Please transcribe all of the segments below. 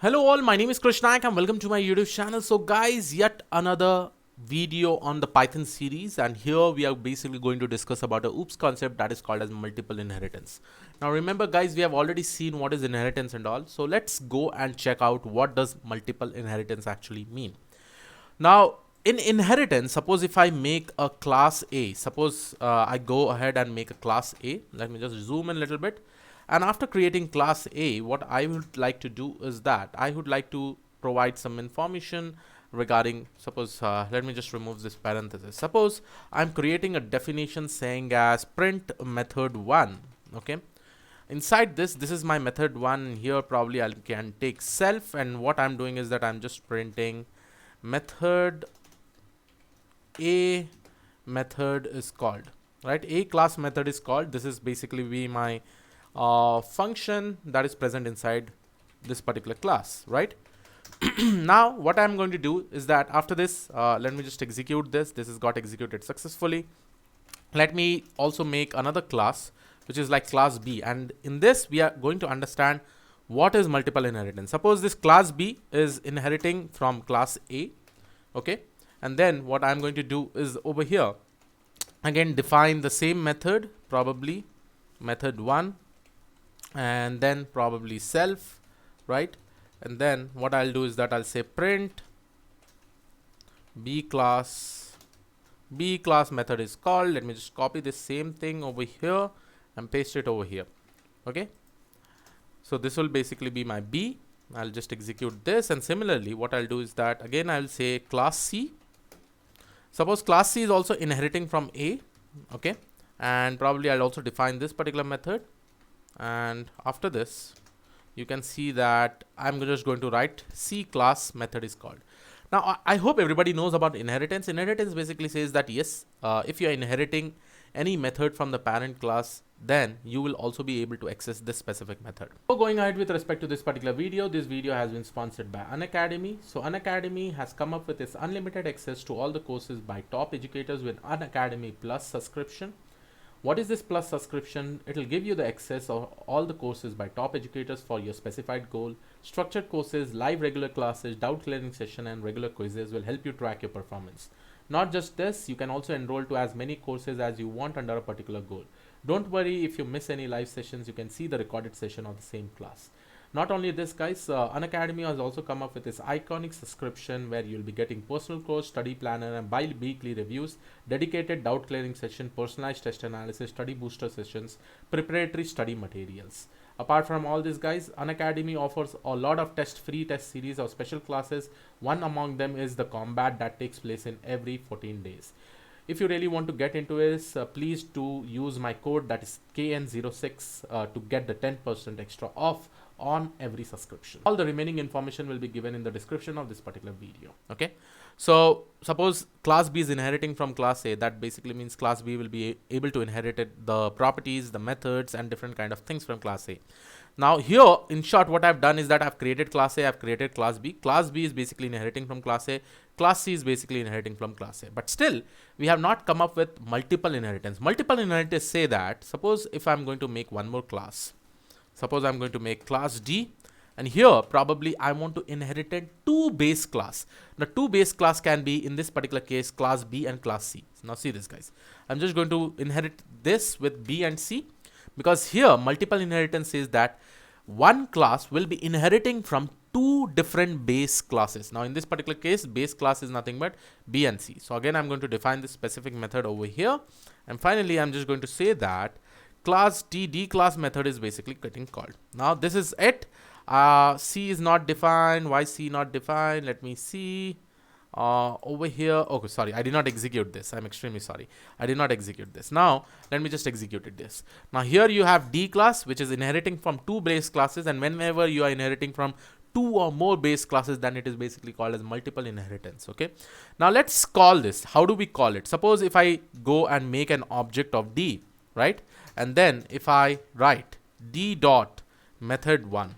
Hello all, my name is Krishnak and welcome to my YouTube channel. So guys, yet another video on the Python series, and here we are basically going to discuss about a OOPS concept that is called as multiple inheritance. Now remember guys, we have already seen what is inheritance and all. So let's go and check out what does multiple inheritance actually mean. Now in inheritance, suppose if I make a class A, suppose I go ahead and make a class A. Let me just zoom in a little bit. And after creating class A, what I would like to do is that I would like to provide some information regarding, suppose, let me just remove this parenthesis. Suppose I'm creating a definition saying as print method 1. Okay. Inside this is my method 1. Here probably I can take self, and what I'm doing is that I'm just printing method A method is called, right? A class method is called. This is basically be my function that is present inside this particular class, right? Now what I'm going to do is that after this, let me just execute this. This has got executed successfully. Let me also make another class which is like class B, and in this we are going to understand what is multiple inheritance. Suppose this class B is inheriting from class A, okay, and then what I'm going to do is over here again define the same method, probably method 1, and then probably self, right? And then what I'll do is that I'll say print B class method is called. Let me just copy this same thing over here and paste it over here. Okay, so this will basically be my B. I'll just execute this, and similarly what I'll do is that again I'll say class C. Suppose class C is also inheriting from A, okay, and probably I'll also define this particular method. And after this you can see that I'm just going to write C class method is called. Now I hope everybody knows about inheritance. Inheritance basically says that yes, if you are inheriting any method from the parent class, then you will also be able to access this specific method. So going ahead with respect to this particular video, this video has been sponsored by Unacademy. So Unacademy has come up with this unlimited access to all the courses by top educators with Unacademy Plus Subscription. What is this Plus subscription? It will give you the access of all the courses by top educators for your specified goal. Structured courses, live regular classes, doubt clearing session, and regular quizzes will help you track your performance. Not just this, you can also enroll to as many courses as you want under a particular goal. Don't worry if you miss any live sessions, you can see the recorded session of the same class. Not only this guys, Unacademy has also come up with this iconic subscription where you'll be getting personal course, study planner, and bi-weekly reviews, dedicated doubt clearing session, personalized test analysis, study booster sessions, preparatory study materials. Apart from all this guys, Unacademy offers a lot of free test series of special classes. One among them is the combat that takes place in every 14 days. If you really want to get into this, please do use my code, that is KN06, to get the 10% extra off on every subscription. All the remaining information will be given in the description of this particular video. Okay, so suppose class B is inheriting from class A. That basically means class B will be able to inherit the properties, the methods, and different kind of things from class A. Now here, in short, what I've done is that I've created class A, I've created class B. Class B is basically inheriting from class A. Class C is basically inheriting from class A. But still, we have not come up with multiple inheritance. Multiple inheritance say that, suppose if I'm going to make one more class. Suppose I'm going to make class D, and here probably I want to inherit two base class. Now two base class can be, in this particular case, class B and class C. So now see this guys, I'm just going to inherit this with B and C, because here multiple inheritance says that one class will be inheriting from two different base classes. Now in this particular case, base class is nothing but B and C. So again I'm going to define this specific method over here, and finally I'm just going to say that class D class method is basically getting called. Now this is it. C is not defined. Why C not defined? Let me see. Over here. Okay, sorry, I did not execute this. I'm extremely sorry. I did not execute this. Now let me just execute this. Now here you have D class, which is inheriting from two base classes, and whenever you are inheriting from two or more base classes, then it is basically called as multiple inheritance. Okay, now let's call this. How do we call it? Suppose if I go and make an object of D, right? And then if I write D dot method 1,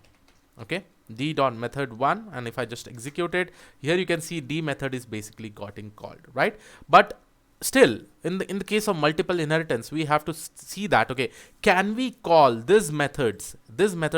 okay, D dot method 1, and if I just execute it, here you can see D method is basically getting called, right? But still in the case of multiple inheritance, we have to see that, okay, can we call this method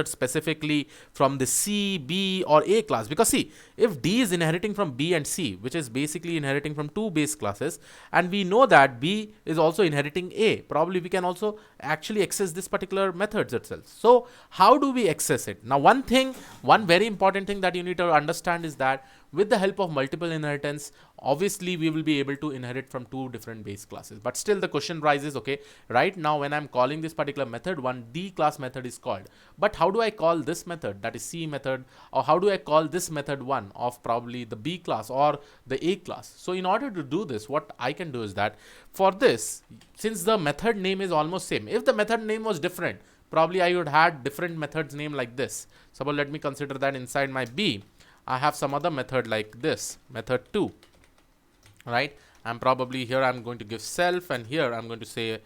specifically from the C, B or A class? Because see, if D is inheriting from B and C, which is basically inheriting from two base classes, and we know that B is also inheriting A, probably we can also actually access this particular methods itself. So how do we access it? Now, one very important thing that you need to understand is that with the help of multiple inheritance, obviously we will be able to inherit from two different base classes. But still the question rises, okay, right now when I'm calling this particular method, one D class method is called. But how do I call this method, that is C method, or how do I call this method one of probably the B class or the A class? So in order to do this, what I can do is that for this, since the method name is almost same, if the method name was different, probably I would had different methods name like this. Suppose let me consider that inside my B, I have some other method like this, method 2, right? And probably here I'm going to give self, and here I'm going to say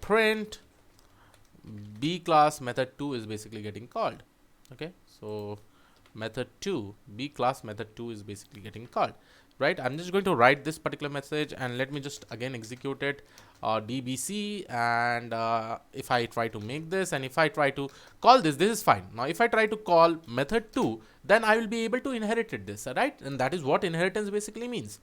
print B class method 2 is basically getting called. Okay, so method 2, B class method 2 is basically getting called, right? I'm just going to write this particular message, and let me just again execute it, dbc, and if I try to make this, and if I try to call this is fine. Now if I try to call method 2, then I will be able to inherit this, right? And that is what inheritance basically means.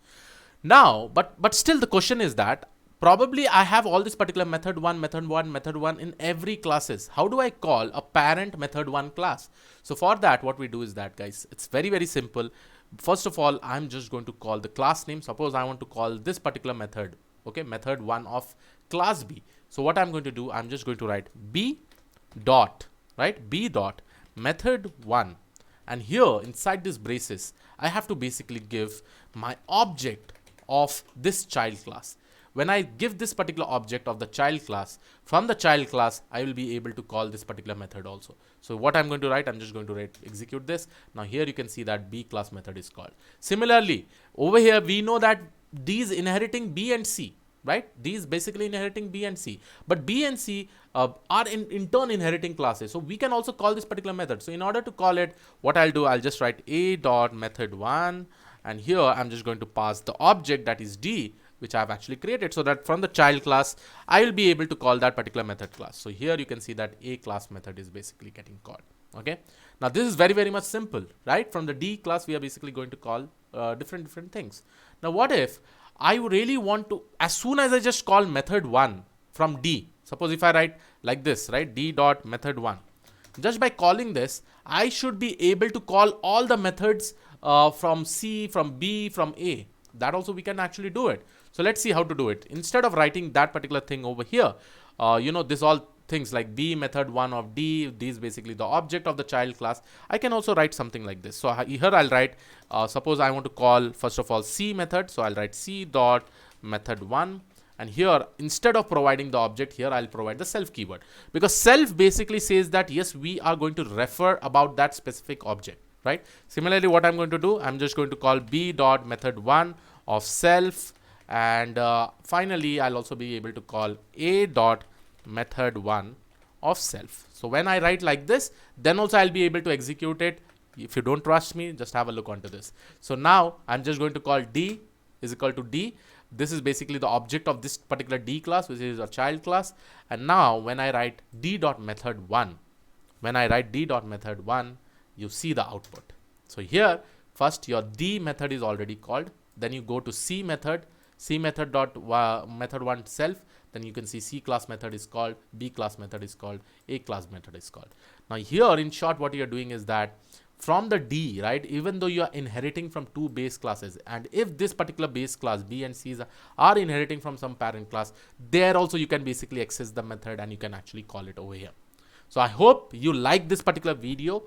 Now but still the question is that probably I have all this particular method 1 in every classes. How do I call a parent method 1 class? So for that, what we do is that, guys, it's very simple. First of all, I'm just going to call the class name. Suppose I want to call this particular method, okay, method 1 of class B. So what I'm going to do, I'm just going to write B dot, right, B dot method 1, and here inside this braces I have to basically give my object of this child class. When I give this particular object of the child class, from the child class I will be able to call this particular method also. So what I'm going to write, I'm just going to execute this. Now here you can see that B class method is called. Similarly, over here we know that D is inheriting B and C, right? D is basically inheriting B and C, but B and C are in turn inheriting classes. So we can also call this particular method. So in order to call it, what I'll do, I'll just write A dot method 1, and here I'm just going to pass the object that is D, which I have actually created, so that from the child class I will be able to call that particular method class. So here you can see that A class method is basically getting called. Okay, now this is very much simple, right? From the D class we are basically going to call different things. Now what if I really want to, as soon as I just call method 1 from D, suppose if I write like this, right, D dot method 1, just by calling this I should be able to call all the methods from C, from B, from A. That also we can actually do it. So let's see how to do it. Instead of writing that particular thing over here, you know, this all things like B method 1 of D, D is basically the object of the child class. I can also write something like this. So here I'll write, suppose I want to call first of all C method. So I'll write C dot method 1. And here, instead of providing the object, here I'll provide the self keyword, because self basically says that yes, we are going to refer about that specific object, right? Similarly, what I'm going to do, I'm just going to call B dot method 1 of self, and finally I'll also be able to call A dot method 1 of self. So when I write like this, then also I'll be able to execute it. If you don't trust me, just have a look onto this. So now I'm just going to call D is equal to D. This is basically the object of this particular D class, which is a child class. And now when I write D dot method 1, you see the output. So here first your D method is already called, then you go to C method dot method 1 self, then you can see C class method is called, B class method is called, A class method is called. Now here in short what you are doing is that from the D, right, even though you are inheriting from two base classes, and if this particular base class B and C are inheriting from some parent class, there also you can basically access the method and you can actually call it over here. So I hope you like this particular video.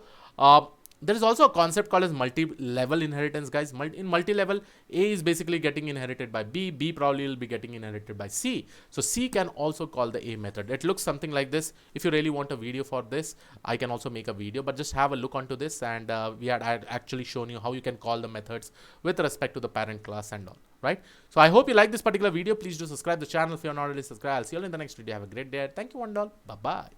There is also a concept called as multi-level inheritance, guys. In multi-level, A is basically getting inherited by B, B probably will be getting inherited by C. So C can also call the A method. It looks something like this. If you really want a video for this, I can also make a video, but just have a look onto this, and I had actually shown you how you can call the methods with respect to the parent class and all, right? So I hope you like this particular video. Please do subscribe the channel if you are not already subscribed. I'll see you all in the next video. Have a great day. Thank you, one and all. Bye-bye.